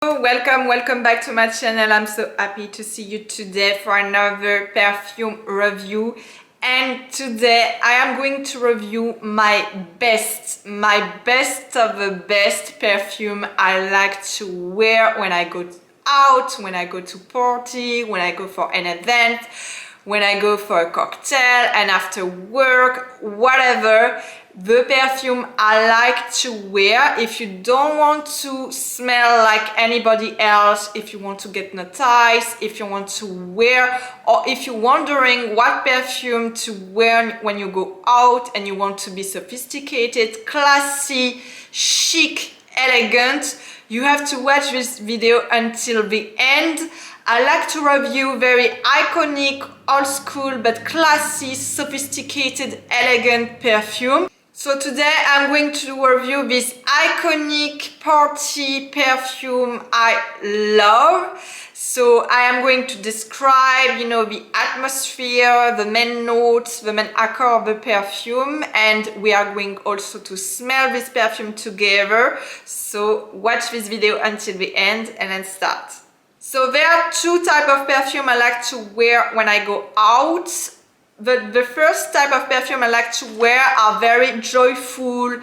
Welcome back to my channel. I'm so happy to see you today for another perfume review. And today I am going to review my best of the best perfume I like to wear when I go out, when I go to party, when I go for an event, when I go for a cocktail, and after work, whatever. The perfume I like to wear if you don't want to smell like anybody else, if you want to get noticed, if you want to wear, or if you're wondering what perfume to wear when you go out and you want to be sophisticated, classy, chic, elegant, you have to watch this video until the end. I like to review very iconic, old school but classy, sophisticated, elegant perfume. So today I'm going to review this iconic party perfume I love. So I am going to describe, the atmosphere, the main notes, the main accord of the perfume, and we are going also to smell this perfume together. So watch this video until the end and then start. So there are two types of perfume I like to wear when I go out. The first type of perfume I like to wear are very joyful,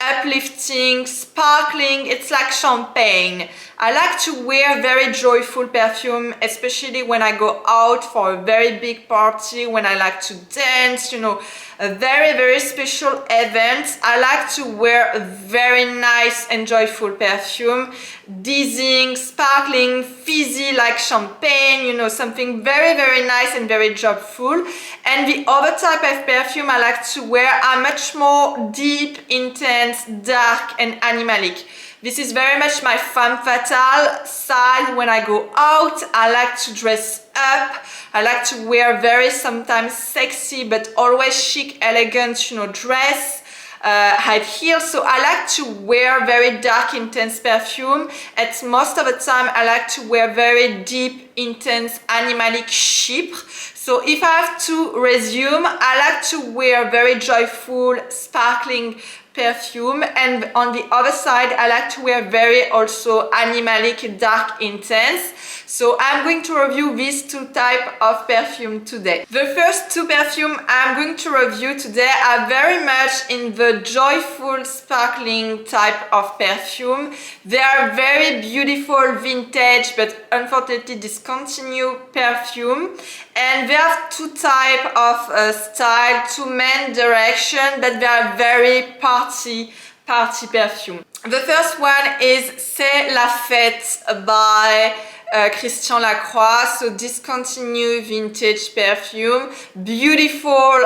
uplifting, sparkling. It's like champagne. I like to wear very joyful perfume, especially when I go out for a very big party, when I like to dance, a very special event. I like to wear a very nice and joyful perfume, dizzying, sparkling, fizzy like champagne, something very nice and very joyful. And the other type of perfume I like to wear are much more deep, intense, dark and animalic. This is very much my femme fatale side. When I go out, I like to dress up. I like to wear very sometimes sexy but always chic, elegant, dress, high heels. So I like to wear very dark, intense perfume. And most of the time, I like to wear very deep, intense, animalic chypre. So if I have to resume, I like to wear very joyful, sparkling perfume, and on the other side I like to wear very also animalic, dark, intense. So I'm going to review these two types of perfume today. The first two perfume I'm going to review today are very much in the joyful, sparkling type of perfume. They are very beautiful, vintage but unfortunately discontinued perfume, and they have two types of style, two main direction, but they are very party perfume. The first one is C'est la fête by Christian Lacroix, so discontinued vintage perfume. Beautiful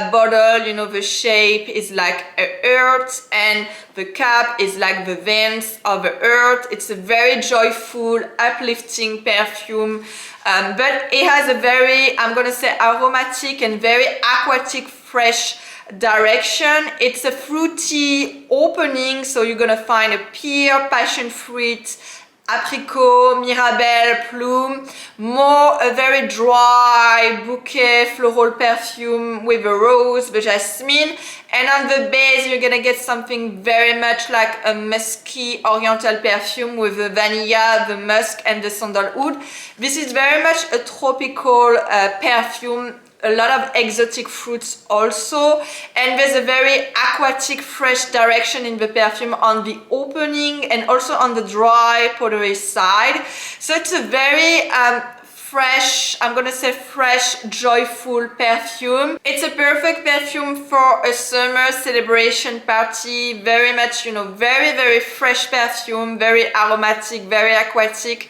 bottle, the shape is like a heart and the cap is like the veins of the earth. It's a very joyful, uplifting perfume, but it has a very, I'm gonna say, aromatic and very aquatic, fresh direction. It's a fruity opening, so you're gonna find a pear, passion fruit, apricot, mirabelle, plume, more a very dry bouquet floral perfume with a rose, the jasmine, and on the base you're gonna get something very much like a musky oriental perfume with the vanilla, the musk and the sandalwood. This is very much a tropical perfume. A lot of exotic fruits also, and there's a very aquatic, fresh direction in the perfume on the opening and also on the dry powdery side. So it's a very fresh, I'm gonna say fresh, joyful perfume. It's a perfect perfume for a summer celebration party. Very much, very fresh perfume, very aromatic, very aquatic.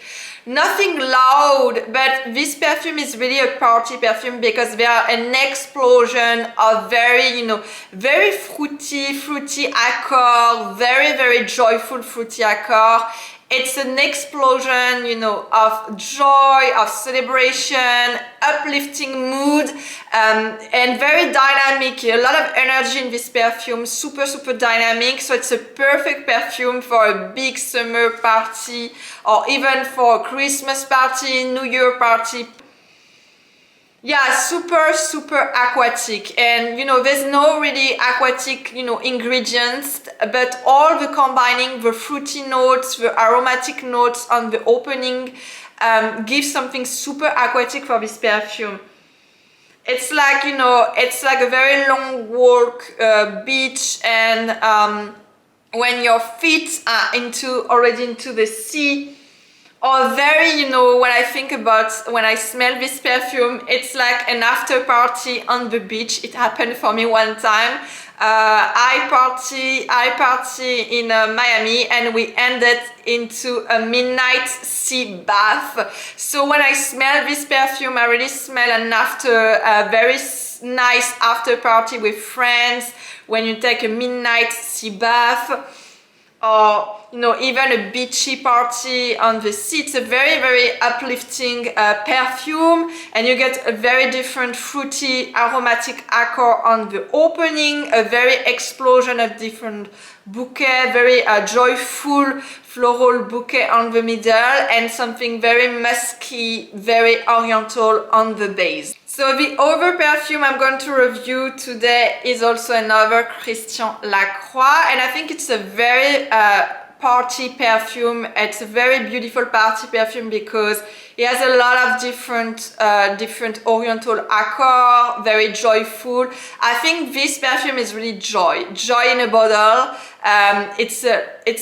Nothing loud, but this perfume is really a party perfume because there are an explosion of very, very fruity accord, very joyful fruity accord. It's an explosion, of joy, of celebration, uplifting mood, and very dynamic. A lot of energy in this perfume, super dynamic. So it's a perfect perfume for a big summer party or even for a Christmas party, New Year party. Yeah, super aquatic, and you know there's no really aquatic, you know, ingredients, but all the combining the fruity notes, the aromatic notes on the opening gives something super aquatic for this perfume. It's like, you know, it's like a very long walk, beach, and when your feet are already into the sea, or very, you know, when I think about when I smell this perfume, it's like an after party on the beach. It happened for me one time. I party in Miami, and we ended into a midnight sea bath. So when I smell this perfume, I really smell an very nice after party with friends, when you take a midnight sea bath, or you know, even a beachy party on the sea. It's a very uplifting perfume, and you get a very different fruity aromatic accord on the opening, a very explosion of different bouquet, very joyful floral bouquet on the middle, and something very musky, very oriental on the base. So the other perfume I'm going to review today is also another Christian Lacroix, and I think it's a very party perfume. It's a very beautiful party perfume because it has a lot of different oriental accords, very joyful. I think this perfume is really joy in a bottle. It's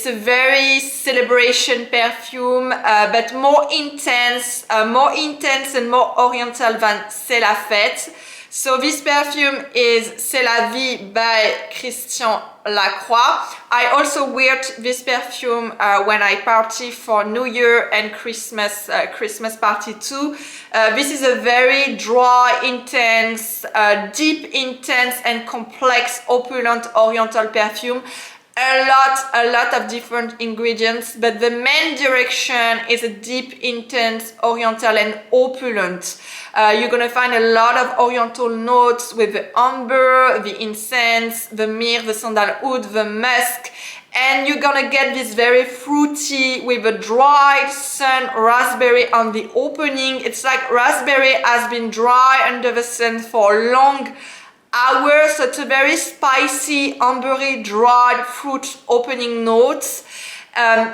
a very celebration perfume, but more intense and more oriental than C'est la fête. So this perfume is C'est la vie by Christian Lacroix. I also wear this perfume when I party for New Year and Christmas party too. This is a very dry, intense, deep, intense and complex, opulent oriental perfume. A lot of different ingredients, but the main direction is a deep, intense, oriental and opulent. You're gonna find a lot of oriental notes with the amber, the incense, the myrrh, the sandalwood, the musk, and you're gonna get this very fruity with a dried sun raspberry on the opening. It's like raspberry has been dry under the sun for long hours, so it's a very spicy, ambery, dried fruit opening notes,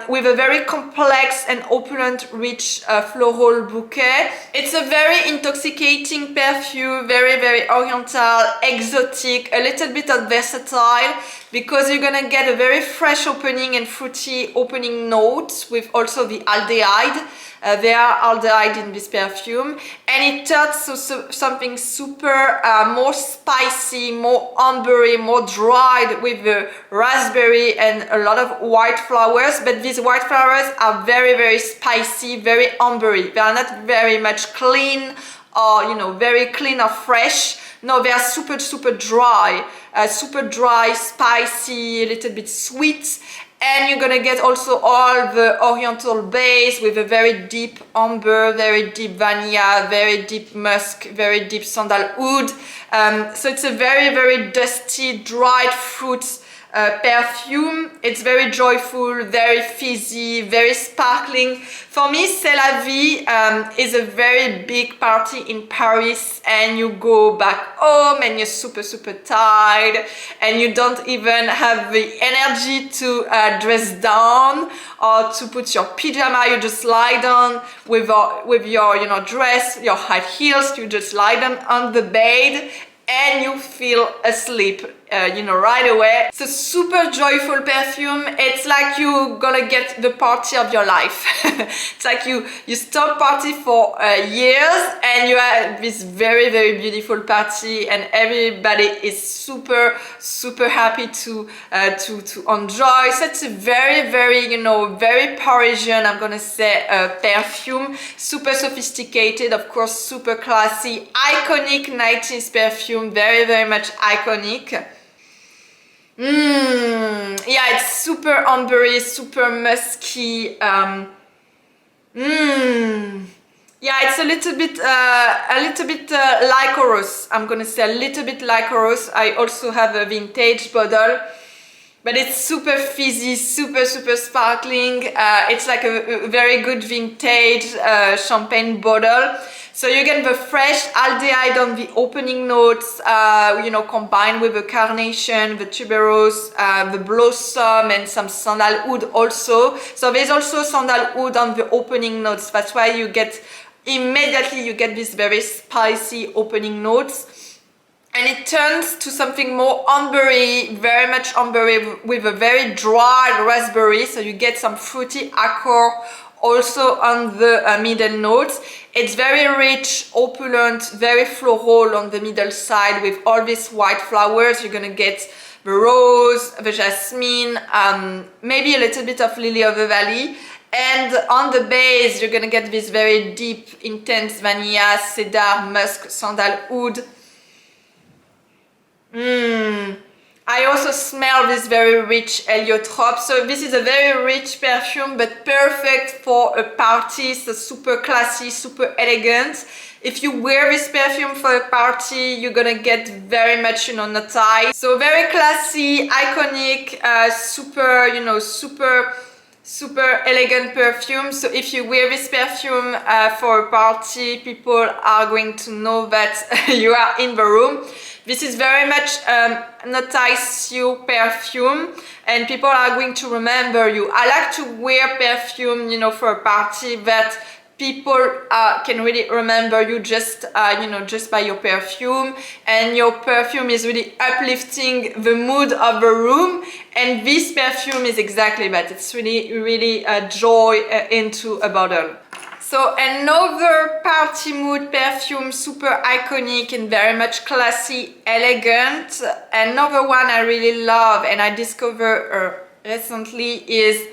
with a very complex and opulent, rich floral bouquet. It's a very intoxicating perfume, very oriental, exotic, a little bit of versatile, because you're gonna get a very fresh opening and fruity opening notes with also the aldehyde. There are aldehyde in this perfume, and it turns to something super more spicy, more ambery, more dried with the raspberry and a lot of white flowers. But these white flowers are very spicy, very ambery. They are not very much clean, or you know, very clean or fresh. No, they are super dry, spicy, a little bit sweet. And you're gonna get also all the oriental base with a very deep amber, very deep vanilla, very deep musk, very deep sandalwood. So it's a very dusty, dried fruit perfume. It's very joyful, very fizzy, very sparkling. For me, C'est la vie is a very big party in Paris, and you go back home and you're super tired, and you don't even have the energy to dress down or to put your pyjama. You just lie down with your you know, dress, your high heels. You just lie down on the bed and you feel asleep, you know, right away. It's a super joyful perfume. It's like you gonna get the party of your life. It's like you stop party for years, and you have this very beautiful party, and everybody is super happy to enjoy. So it's a very you know, very Parisian, I'm gonna say, perfume. Super sophisticated, of course, super classy, iconic 90s perfume. Very much iconic. Yeah, it's super ambery, super musky. Yeah, it's a little bit Lycoros. I'm gonna say a little bit Lycoros. I also have a vintage bottle, but it's super fizzy, super sparkling. It's like a very good vintage champagne bottle. So you get the fresh aldehyde on the opening notes, you know, combined with the carnation, the tuberose, the blossom, and some sandalwood also. So there's also sandalwood on the opening notes. That's why you get, immediately you get this very spicy opening notes. And it turns to something more ambery, very much ambery, with a very dry raspberry. So you get some fruity accord also on the middle notes. It's very rich, opulent, very floral on the middle side with all these white flowers. You're gonna get the rose, the jasmine, maybe a little bit of lily of the valley. And on the base, you're gonna get this very deep, intense vanilla, cedar, musk, sandalwood. I also smell this very rich heliotrope. So this is a very rich perfume, but perfect for a party. So super classy, super elegant. If you wear this perfume for a party, you're gonna get very much, you know, notai. So very classy, iconic, super, you know, super elegant perfume. So if you wear this perfume for a party, people are going to know that you are in the room. This is very much notice you perfume, and people are going to remember you. I like to wear perfume, you know, for a party that people can really remember you just, you know, just by your perfume. And your perfume is really uplifting the mood of the room. And this perfume is exactly that. It's really joy into a bottle. So another party mood perfume, super iconic and very much classy, elegant. Another one I really love and I discovered recently is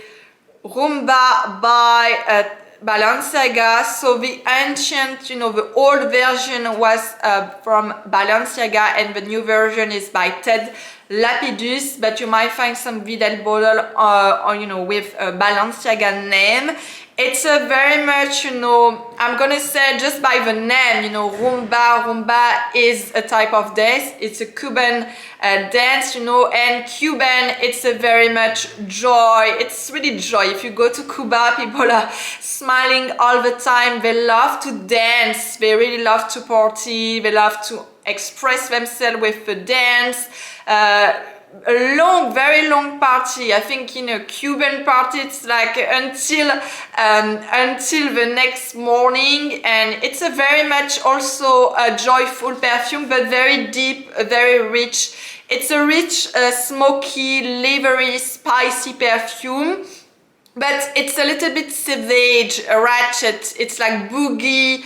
Rumba by Balenciaga. So the ancient, you know, the old version was from Balenciaga and the new version is by Ted Lapidus, but you might find some Vidal bottle you know, with a Balenciaga name. It's a very much, you know, I'm gonna say just by the name, you know, Rumba. Rumba is a type of dance. It's a Cuban dance, you know, and Cuban, it's a very much joy. It's really joy. If you go to Cuba, people are smiling all the time. They love to dance. They really love to party. They love to express themselves with the dance. A long, very long party. I think in a Cuban party it's like until the next morning, and it's a very much also a joyful perfume, but very deep, very rich. It's a rich, smoky, livery, spicy perfume, but it's a little bit savage, ratchet. It's like boogie,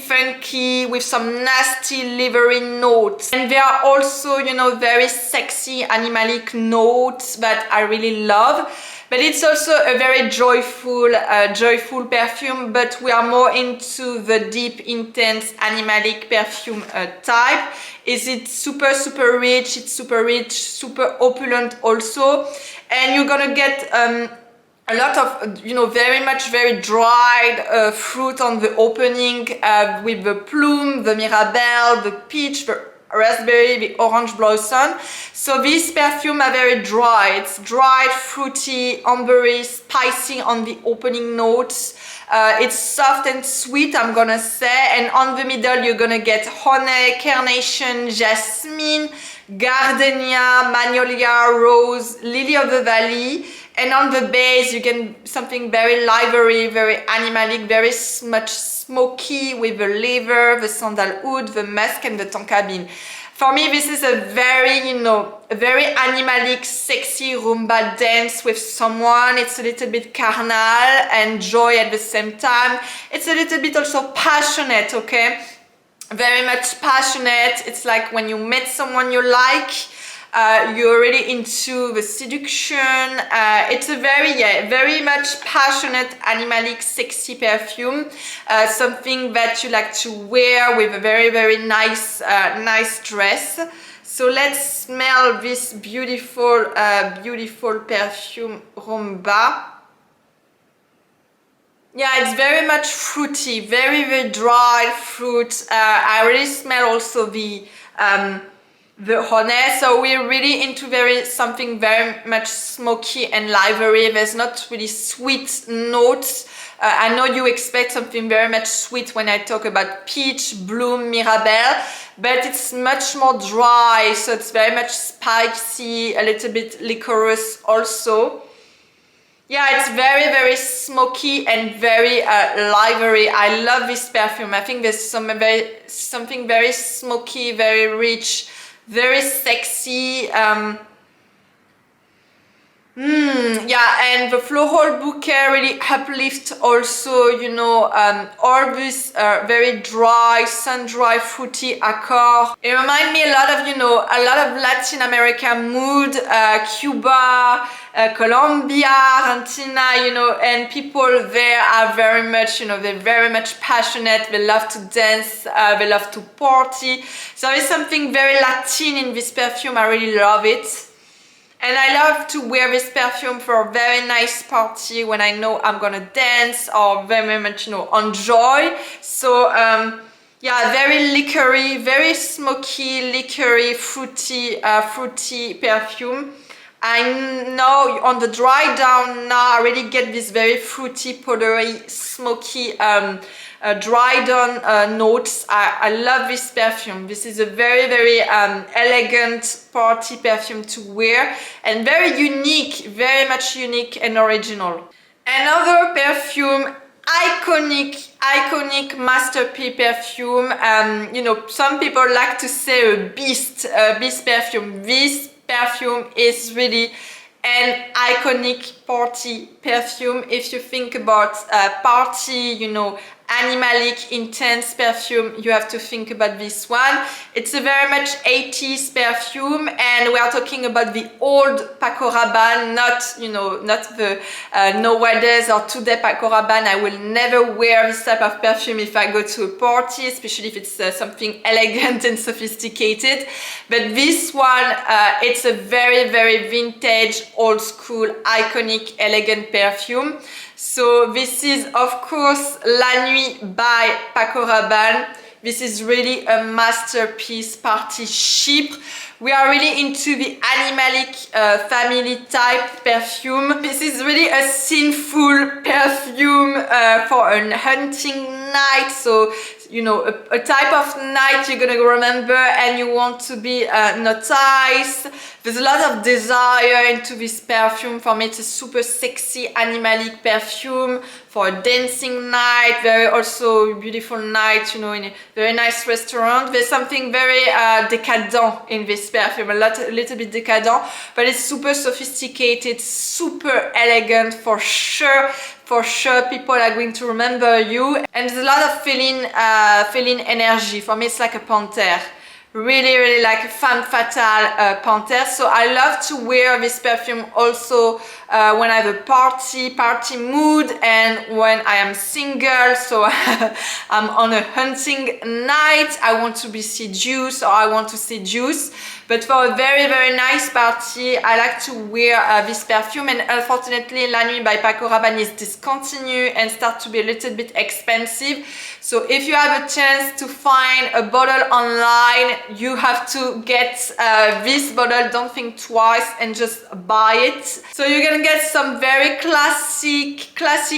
funky, with some nasty livery notes. And there are also, you know, very sexy animalic notes that I really love. But it's also a very joyful perfume, but we are more into the deep, intense animalic perfume type. Is it super rich? It's super rich, super opulent also. And you're gonna get a lot of, you know, very dried fruit on the opening with the plume, the mirabelle, the peach, the raspberry, the orange blossom. So this perfume are very dry. It's dried, fruity, ambery, spicy on the opening notes. It's soft and sweet, I'm gonna say. And on the middle, you're gonna get honey, carnation, jasmine, gardenia, magnolia, rose, lily of the valley. And on the base, you get something very livery, very animalic, very much smoky with the liver, the sandalwood, the musk, and the tonka bean. For me, this is a very, you know, a very animalic, sexy rumba dance with someone. It's a little bit carnal and joy at the same time. It's a little bit also passionate, okay? Very much passionate. It's like when you met someone you like, you're really into the seduction. It's a very much passionate, animalic, sexy perfume. Something that you like to wear with a very nice dress. So let's smell this beautiful perfume Rumba. Yeah, it's very much fruity, very dry fruit. I really smell also the honey, so we're really into something very much smoky and livery. There's not really sweet notes. I know you expect something very much sweet when I talk about peach, bloom, mirabelle, but it's much more dry, so it's very much spicy, a little bit licorice also. Yeah, it's very smoky and very livery. I love this perfume. I think there's something very smoky, very rich, very sexy. Yeah, and the floral bouquet really uplifts also, you know, all this very dry, sun-dry, fruity accord. It reminds me a lot of, you know, a lot of Latin American mood, Cuba, Colombia, Argentina, you know, and people there are very much, you know, they're very much passionate. They love to dance, they love to party. So there's something very Latin in this perfume. I really love it. And I love to wear this perfume for a very nice party when I know I'm gonna dance or very much, you know, enjoy. So yeah, very liquory, very smoky, liquory, fruity perfume. I know on the dry down now I really get this very fruity, powdery, smoky, dry down notes. I love this perfume. This is a very elegant party perfume to wear and very unique, very much unique and original. Another perfume, iconic masterpiece perfume. You know, some people like to say a beast perfume. This perfume is really an iconic party perfume. If you think about party, you know, Animalic intense perfume, you have to think about this one. It's a very much 80s perfume, and we are talking about the old Paco Rabanne, not, you know, not the nowadays or today Paco Rabanne. I will never wear this type of perfume if I go to a party, especially if it's something elegant and sophisticated. But this one, it's a very vintage, old school, iconic, elegant perfume. So this is of course La Nuit by Paco Rabanne. This is really a masterpiece party chypre. We are really into the Animalic family type perfume. This is really a sinful perfume for a hunting night. So, you know, a type of night you're gonna remember and you want to be noticed. There's a lot of desire into this perfume. For me, it's a super sexy Animalic perfume for a dancing night, very also beautiful night, you know, in a very nice restaurant. There's something very decadent in this perfume, a little bit decadent, but it's super sophisticated, super elegant for sure. For sure, people are going to remember you. And there's a lot of feeling energy. For me, it's like a Panthere. Really like a femme fatale Panthere. So I love to wear this perfume also when I have a party mood and when I am single. So I'm on a hunting night, I want to be seduced or I want to seduce. But for a very nice party, I like to wear this perfume, and unfortunately La Nuit by Paco Rabanne is discontinued and start to be a little bit expensive. So if you have a chance to find a bottle online, you have to get this bottle, don't think twice and just buy it. So you're gonna get some very classy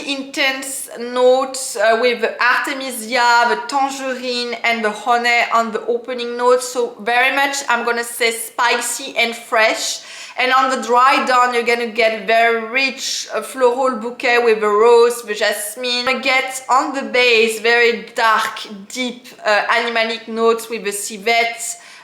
intense notes with the Artemisia, the tangerine and the honey on the opening notes. So very much, I'm gonna say spicy and fresh. And on the dry down, you're gonna get very rich floral bouquet with the rose, the jasmine. You get on the base very dark, deep Animalic notes with the civet,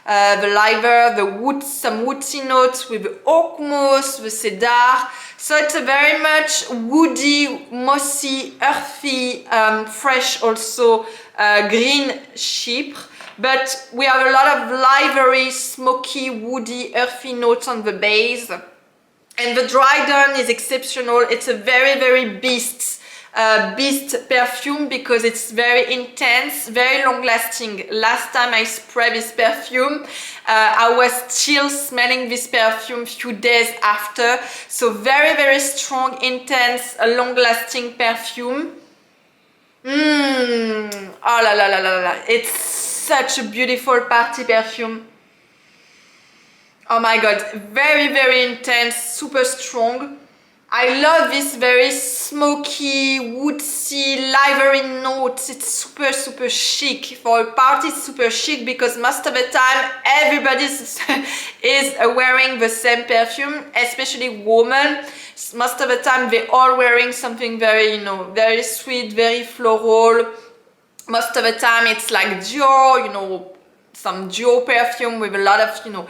the liver, the wood, some woodsy notes with the oak moss, the cedar. So it's a very much woody, mossy, earthy, fresh also green chypre. But we have a lot of livery, smoky, woody, earthy notes on the base. And the dry down is exceptional. It's a very beast perfume because it's very intense, very long lasting. Last time I sprayed this perfume, I was still smelling this perfume few days after. So very strong, intense, long lasting perfume. Oh la la la la la. It's such a beautiful party perfume. Oh my god, very intense, super strong. I love this very smoky, woodsy, livery notes. It's super chic. For a party, it's super chic because most of the time everybody is wearing the same perfume, especially women. Most of the time they're all wearing something very, very sweet, very floral. Most of the time it's like Dior, some Dior perfume with a lot of,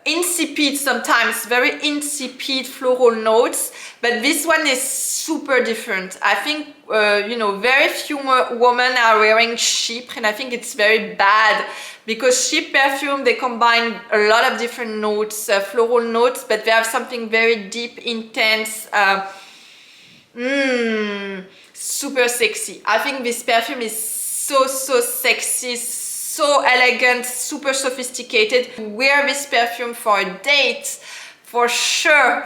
insipid, sometimes very insipid floral notes, but this one is super different. I think very few women are wearing cheap, and I think it's very bad because cheap perfume, they combine a lot of different notes, floral notes, but they have something very deep, intense, super sexy. I think this perfume is so sexy, so elegant, super sophisticated. Wear this perfume for a date, for sure,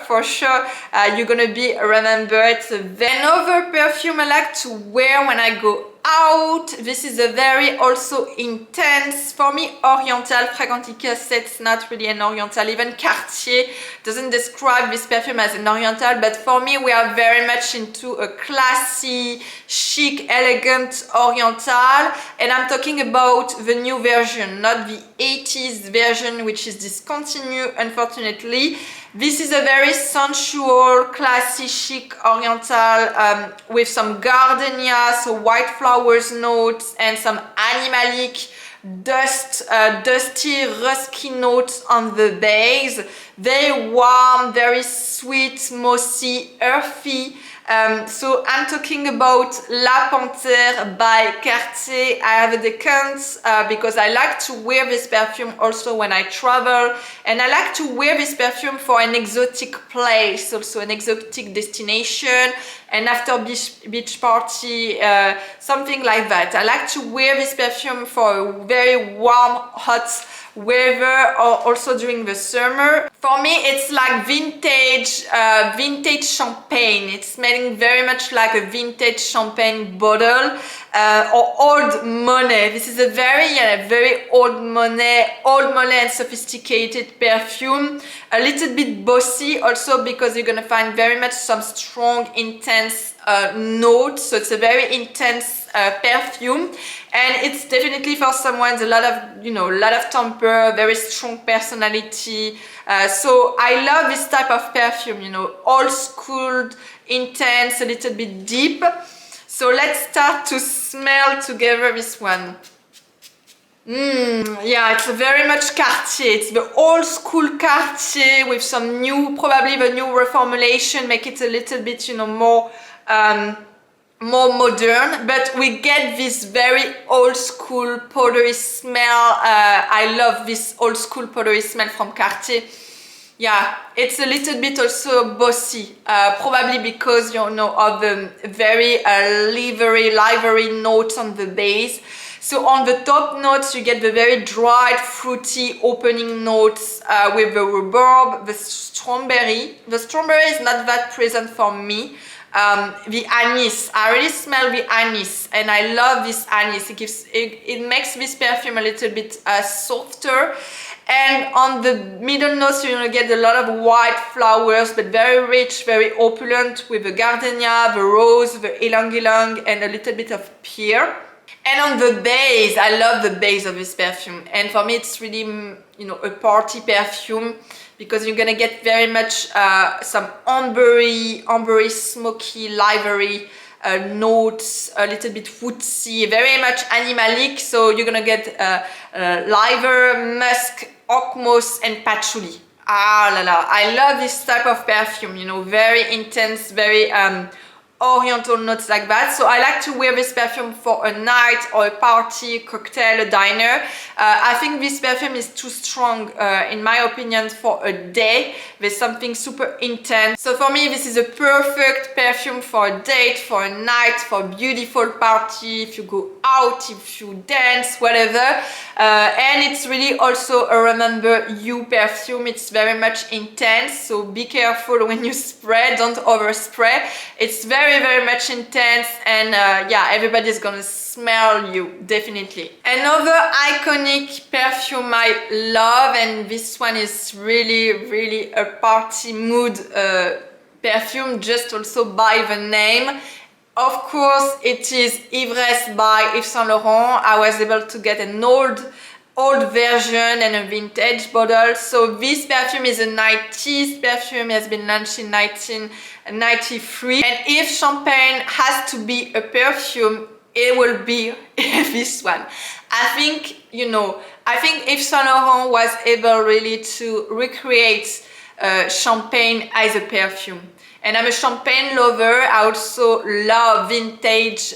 you're gonna be remembered. Another perfume I like to wear when I go out, this is a very also intense, for me, oriental fragrantica. It's not really an oriental. Even Cartier doesn't describe this perfume as an oriental, but for me we are very much into a classy, chic, elegant oriental, and I'm talking about the new version, not the 80s version, which is discontinued, unfortunately. This is a very sensual, classy, chic oriental with some gardenia, so white flowers notes, and some animalic, dusty, rusky notes on the base. Very warm, very sweet, mossy, earthy. So I'm talking about La Panthere by Cartier. I have a decant because I like to wear this perfume also when I travel, and I like to wear this perfume for an exotic place, also an exotic destination, and after beach party, something like that. I like to wear this perfume for a very warm, hot weather, or also during the summer. For me, it's like vintage champagne. It's smelling very much like a vintage champagne bottle, or old money. This is a very old money and sophisticated perfume. A little bit bossy also because you're gonna find very much some strong, intense notes. So it's a very intense perfume, and it's definitely for someone with a lot of temper, very strong personality. So I love this type of perfume, old school, intense, a little bit deep. So let's start to smell together this one. Yeah, it's very much Cartier. It's the old school Cartier with some new, probably the new reformulation, make it a little bit, more modern, but we get this very old school powdery smell. I love this old school powdery smell from Cartier. Yeah, it's a little bit also bossy, probably because of the very livery notes on the base. So on the top notes you get the very dried, fruity opening notes with the rhubarb, the strawberry. The strawberry is not that present for me. The anise, I really smell the anise, and I love this anise. It makes this perfume a little bit softer. And on the middle notes you're gonna get a lot of white flowers, but very rich, very opulent, with the gardenia, the rose, the ylang-ylang, and a little bit of pear. And on the base, I love the base of this perfume, and for me it's really a party perfume, because you're gonna get very much some ambery, smoky, livery notes, a little bit woodsy, very much animalic. So you're gonna get liver, musk, oak moss, and patchouli. Ah la la, I love this type of perfume, very intense, very oriental notes like that. So I like to wear this perfume for a night or a party, cocktail, a diner. I think this perfume is too strong, in my opinion, for a day. There's something super intense. So for me, this is a perfect perfume for a date, for a night, for a beautiful party, if you go out, if you dance, whatever. And it's really also a remember you perfume. It's very much intense, so be careful when you spray, don't overspray. It's very much intense, and yeah, everybody's gonna smell you, definitely. Another iconic perfume I love, and this one is really a party mood perfume just also by the name. Of course, it is Yvresse by Yves Saint Laurent. I was able to get an old version and a vintage bottle. So this perfume is a 90s perfume. It has been launched in 1993. And if champagne has to be a perfume, it will be this one. I think, you know, I think Yves Saint Laurent was able really to recreate champagne as a perfume. And I'm a champagne lover. I also love vintage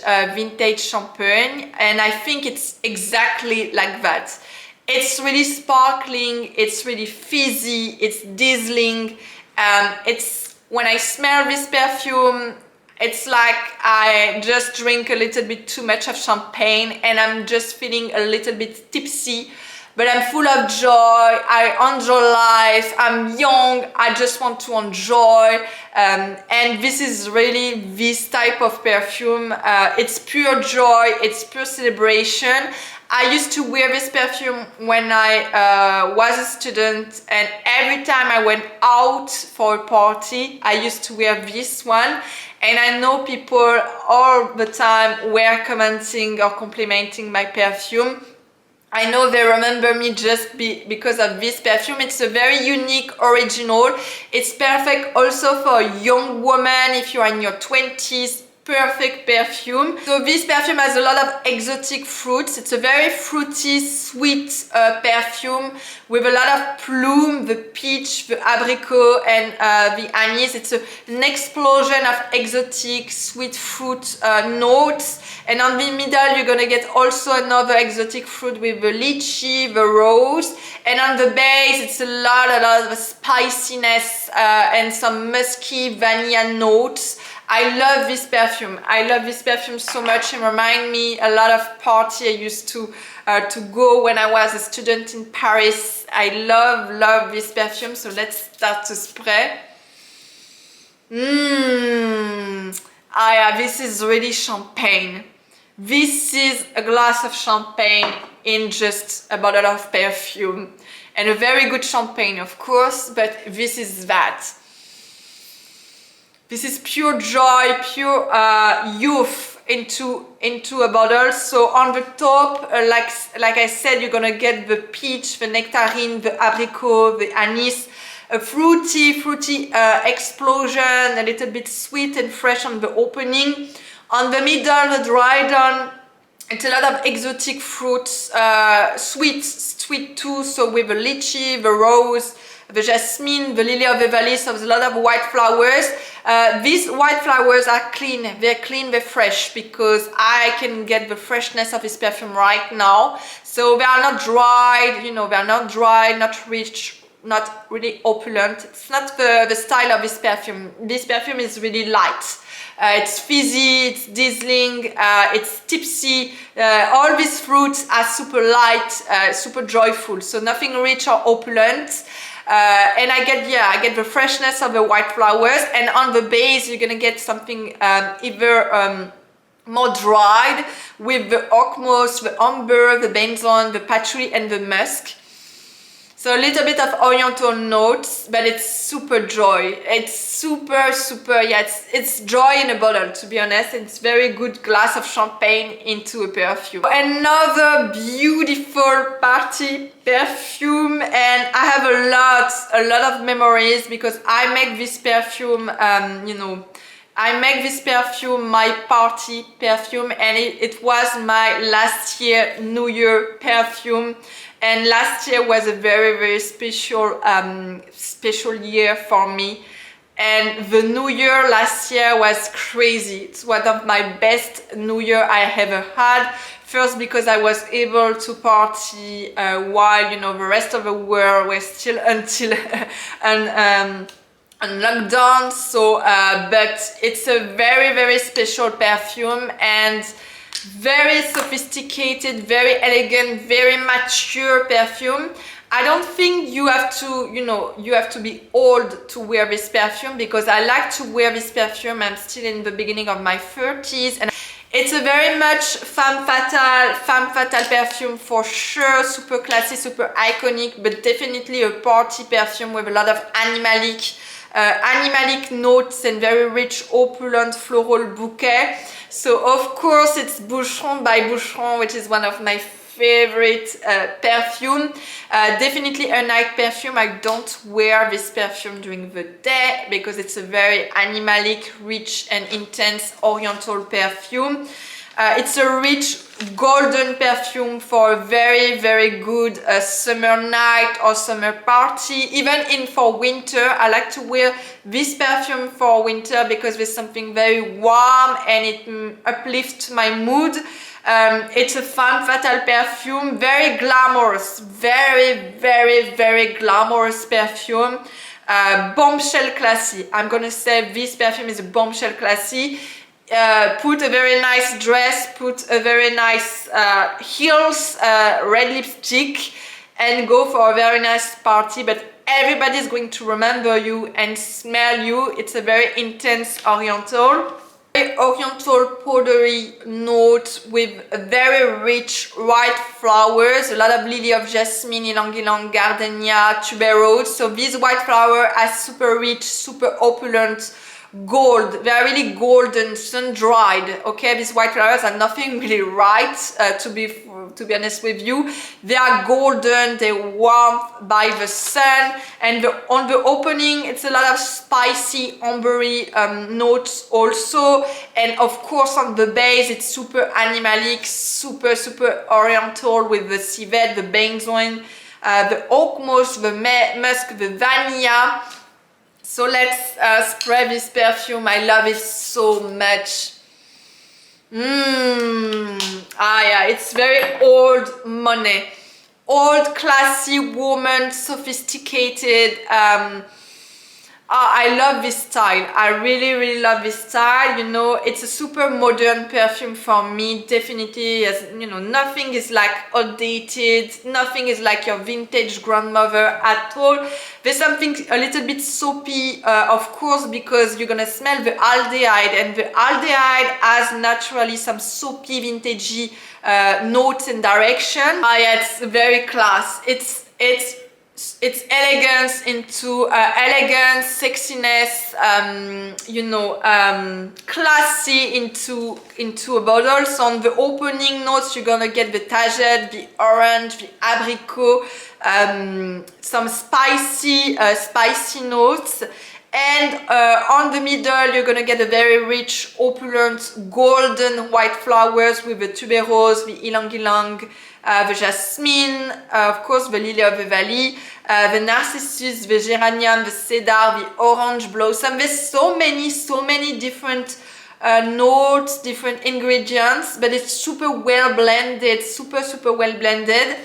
champagne, and I think it's exactly like that. It's really sparkling, it's really fizzy, it's dazzling. It's when I smell this perfume, it's like I just drink a little bit too much of champagne and I'm just feeling a little bit tipsy. But I'm full of joy, I enjoy life, I'm young, I just want to enjoy. And this is really this type of perfume. It's pure joy, it's pure celebration. I used to wear this perfume when I was a student, and every time I went out for a party, I used to wear this one. And I know people all the time were commenting or complimenting my perfume. I know they remember me just because of this perfume. It's a very unique original. It's perfect also for a young woman if you are in your 20s. Perfect perfume. So this perfume has a lot of exotic fruits. It's a very fruity, sweet perfume with a lot of plume, the peach, the abricot, and the anise. It's an explosion of exotic sweet fruit notes. And on the middle, you're gonna get also another exotic fruit with the lychee, the rose. And on the base, it's a lot of spiciness and some musky vanilla notes. I love this perfume. I love this perfume so much. It reminds me a lot of party I used to go when I was a student in Paris. I love this perfume. So let's start to spray. This is really champagne. This is a glass of champagne in just a bottle of perfume. And a very good champagne, of course, but this is that. This is pure joy, pure youth into a bottle. So on the top, like I said, you're gonna get the peach, the nectarine, the abricot, the anise, a fruity explosion, a little bit sweet and fresh on the opening. On the middle, the dry down, it's a lot of exotic fruits, sweet too. So with the lychee, the rose, the jasmine, the lily of the valley, so there's a lot of white flowers. These white flowers are clean, they're fresh, because I can get the freshness of this perfume right now. So they are not dried, you know, they are not dry, not rich, not really opulent. It's not the style of this perfume. This perfume is really light. It's fizzy, it's dazzling, it's tipsy. All these fruits are super light, super joyful, so nothing rich or opulent. And I get the freshness of the white flowers, and on the base you're gonna get something either more dried with the oak moss, the amber, the benzoin, the patchouli, and the musk. So a little bit of oriental notes, but it's super joy. It's super, yeah, it's joy in a bottle, to be honest. It's very good glass of champagne into a perfume. Another beautiful party perfume, and I have a lot of memories, because I make this perfume, you know, I make this perfume my party perfume, and it was my last year New Year perfume. And last year was a very special year for me. And the New Year last year was crazy. It's one of my best New Year I ever had. First, because I was able to party while, you know, the rest of the world was still until on lockdown. So, but it's a very special perfume, and very sophisticated, very elegant, very mature perfume. I don't think you have to, you know, you have to be old to wear this perfume, because I like to wear this perfume. I'm still in the beginning of my 30s, and it's a very much femme fatale perfume for sure. Super classy, super iconic, but definitely a party perfume with a lot of Animalic animalic notes and very rich opulent floral bouquet. So of course it's Boucheron by Boucheron, which is one of my favorite perfume. Definitely a night perfume. I don't wear this perfume during the day because it's a very animalic, rich and intense oriental perfume. It's a rich golden perfume for a very, very good summer night or summer party. Even for winter, I like to wear this perfume for winter because there's something very warm and it uplifts my mood. It's a femme fatale perfume, very glamorous, very, very, very glamorous perfume. Bombshell classy. I'm gonna say this perfume is a bombshell classy. Put a very nice dress, put a very nice heels, red lipstick, and go for a very nice party, but everybody's going to remember you and smell you. It's a very intense oriental. Very oriental powdery note with very rich white flowers, a lot of lily of jasmine, ylang ylang, gardenia, tuberose. So these white flowers are super rich, super opulent, gold. They are really golden, sun-dried. Okay, these white flowers are nothing really right, to be honest with you. They are golden, they're warmed by the sun, and on the opening it's a lot of spicy ambery notes also, and of course on the base it's super animalic, super oriental with the civet, the benzoin, the oak moss, the musk, the vanilla. So let's spray this perfume. I love it so much. Ah yeah, it's very old money. Old, classy woman, sophisticated. I love this style. I really love this style. You know, it's a super modern perfume for me. Definitely, as you know, nothing is like outdated. Nothing is like your vintage grandmother at all. There's something a little bit soapy, of course, because you're gonna smell the aldehyde, and the aldehyde has naturally some soapy, vintagey notes and direction. Yeah, it's very class. It's elegance into elegance, sexiness, you know, classy into a bottle. So on the opening notes, you're gonna get the tagette, the orange, the abricot, some spicy notes. And on the middle, you're gonna get a very rich, opulent, golden white flowers with the tuberose, the ylang ylang, the jasmine, of course the lily of the valley, the narcissus, the geranium, the cedar, the orange blossom. There's so many different notes, different ingredients, but it's super well blended, super well blended.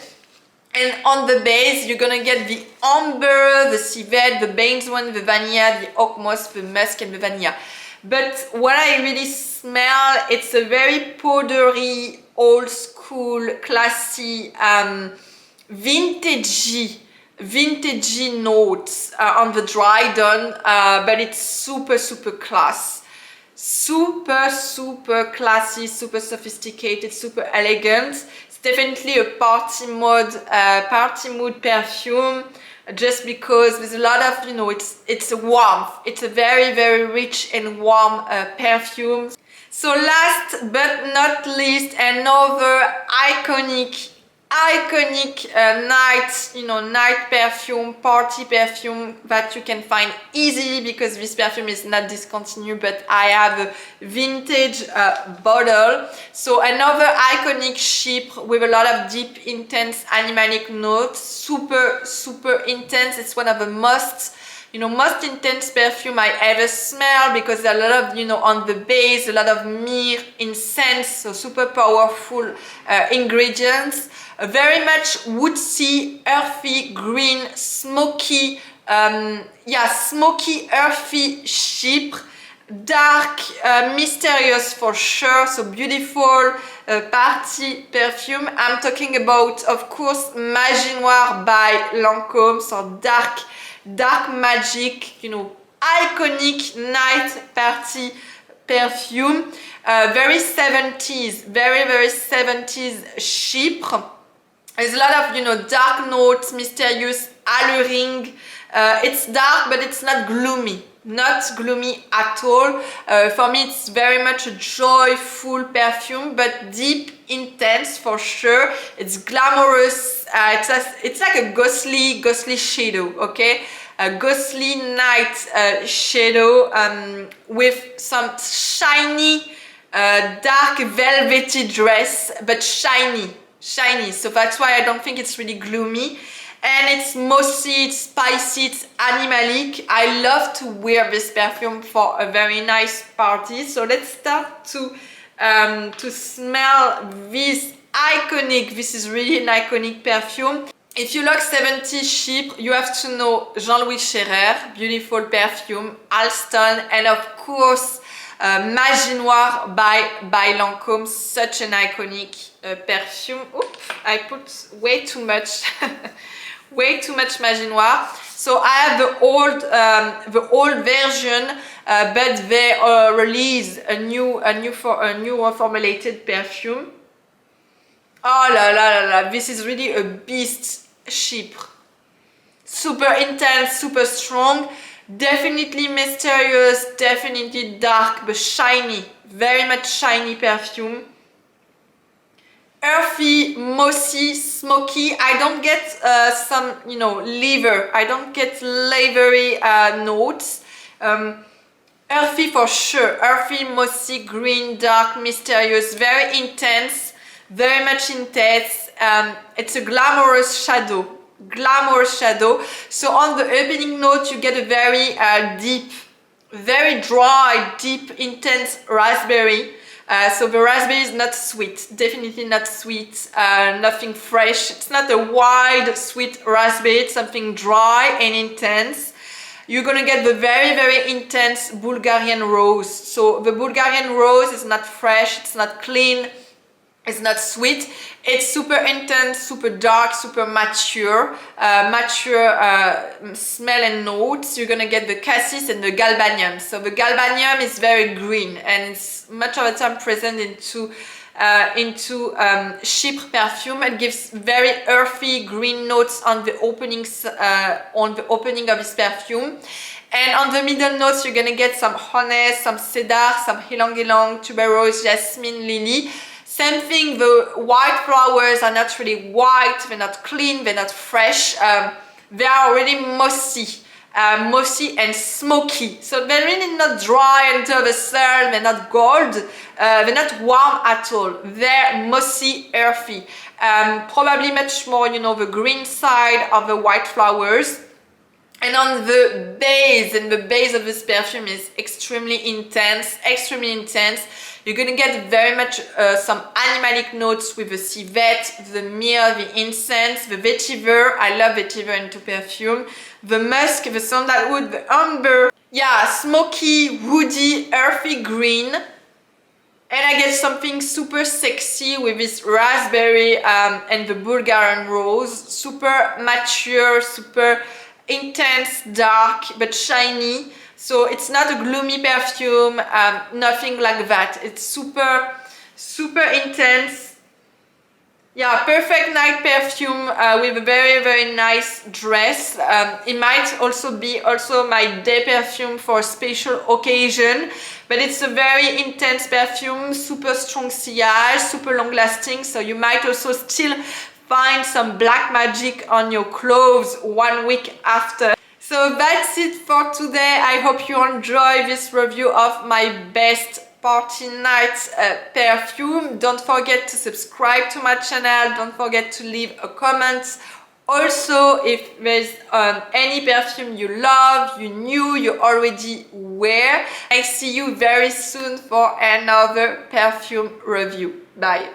And on the base, you're gonna get the amber, the civet, the benzoin, the vanilla, the oak moss, the musk, and the vanilla. But what I really smell, it's a very powdery, old school, classy, vintagey notes on the dry done, but it's super class. Super classy, super sophisticated, super elegant. Definitely a party mood perfume, just because there's a lot of, you know, it's a warmth. It's a very rich and warm perfume. So last but not least, another iconic night perfume, party perfume that you can find easily because this perfume is not discontinued, but I have a vintage bottle. So another iconic chypre with a lot of deep, intense animalic notes, super intense. It's one of the most intense perfume I ever smell, because there are a lot of, on the base, a lot of myrrh, incense, so super powerful ingredients. Very much woodsy, earthy, green, smoky, smoky, earthy chypre. Dark, mysterious for sure, so beautiful party perfume. I'm talking about, of course, Magie Noire by Lancôme, so dark magic, iconic night party perfume. Very 70s, very 70s chypre. There's a lot of, dark notes, mysterious, alluring, It's dark, but it's not gloomy. Not gloomy at all. For me, it's very much a joyful perfume, but deep, intense for sure. It's glamorous. It's like a ghostly shadow, okay? A ghostly night shadow with some shiny, dark velvety dress, but shiny. So that's why I don't think it's really gloomy. And it's mossy, it's spicy, it's animalic. I love to wear this perfume for a very nice party. So let's start to smell this iconic. This is really an iconic perfume. If you like 70s chic, you have to know Jean-Louis Scherer, beautiful perfume, Alston, and of course Magie Noire by Lancôme, such an iconic perfume. Oops, I put way too much. Way too much Magie Noire. So I have the old version, but they released a new formulated perfume. Oh la la la la! This is really a beast chypre. Super intense, super strong, definitely mysterious, definitely dark, but shiny. Very much shiny perfume. Earthy, mossy, smoky. I don't get some, liver. I don't get lavery notes. Earthy for sure. Earthy, mossy, green, dark, mysterious, very intense, very much intense. It's a glamorous shadow. So on the opening note, you get a very deep, very dry, deep, intense raspberry. So the raspberry is not sweet, definitely not sweet, nothing fresh. It's not a wild, sweet raspberry, it's something dry and intense. You're gonna get the very, very intense Bulgarian rose. So the Bulgarian rose is not fresh, it's not clean, it's not sweet. It's super intense, super dark, super mature, smell and notes. You're gonna get the cassis and the galbanium. So the galbanium is very green and it's much of the time present into chypre perfume. It gives very earthy green notes on the opening of this perfume. And on the middle notes, you're gonna get some honey, some cedar, some ylang-ylang, tuberose, jasmine, lily. Same thing, the white flowers are not really white, they're not clean, they're not fresh. They are already mossy and smoky. So they're really not dry until the sun, they're not gold, they're not warm at all. They're mossy, earthy. Probably much more, the green side of the white flowers. And on the base, of this perfume is extremely intense. You're gonna get very much some animalic notes with the civet, the myrrh, the incense, the vetiver. I love vetiver into perfume. The musk, the sandalwood, the amber. Yeah, smoky, woody, earthy green. And I get something super sexy with this raspberry and the Bulgarian rose. Super mature, super intense, dark, but shiny. So it's not a gloomy perfume, nothing like that. It's super intense. Yeah, perfect night perfume with a very, very nice dress. It might also be my day perfume for a special occasion, but it's a very intense perfume, super strong sillage, super long lasting. So you might also still find some black magic on your clothes 1 week after. So that's it for today. I hope you enjoy this review of my best party night perfume. Don't forget to subscribe to my channel. Don't forget to leave a comment. Also, if there's any perfume you love, you already wear. I see you very soon for another perfume review. Bye.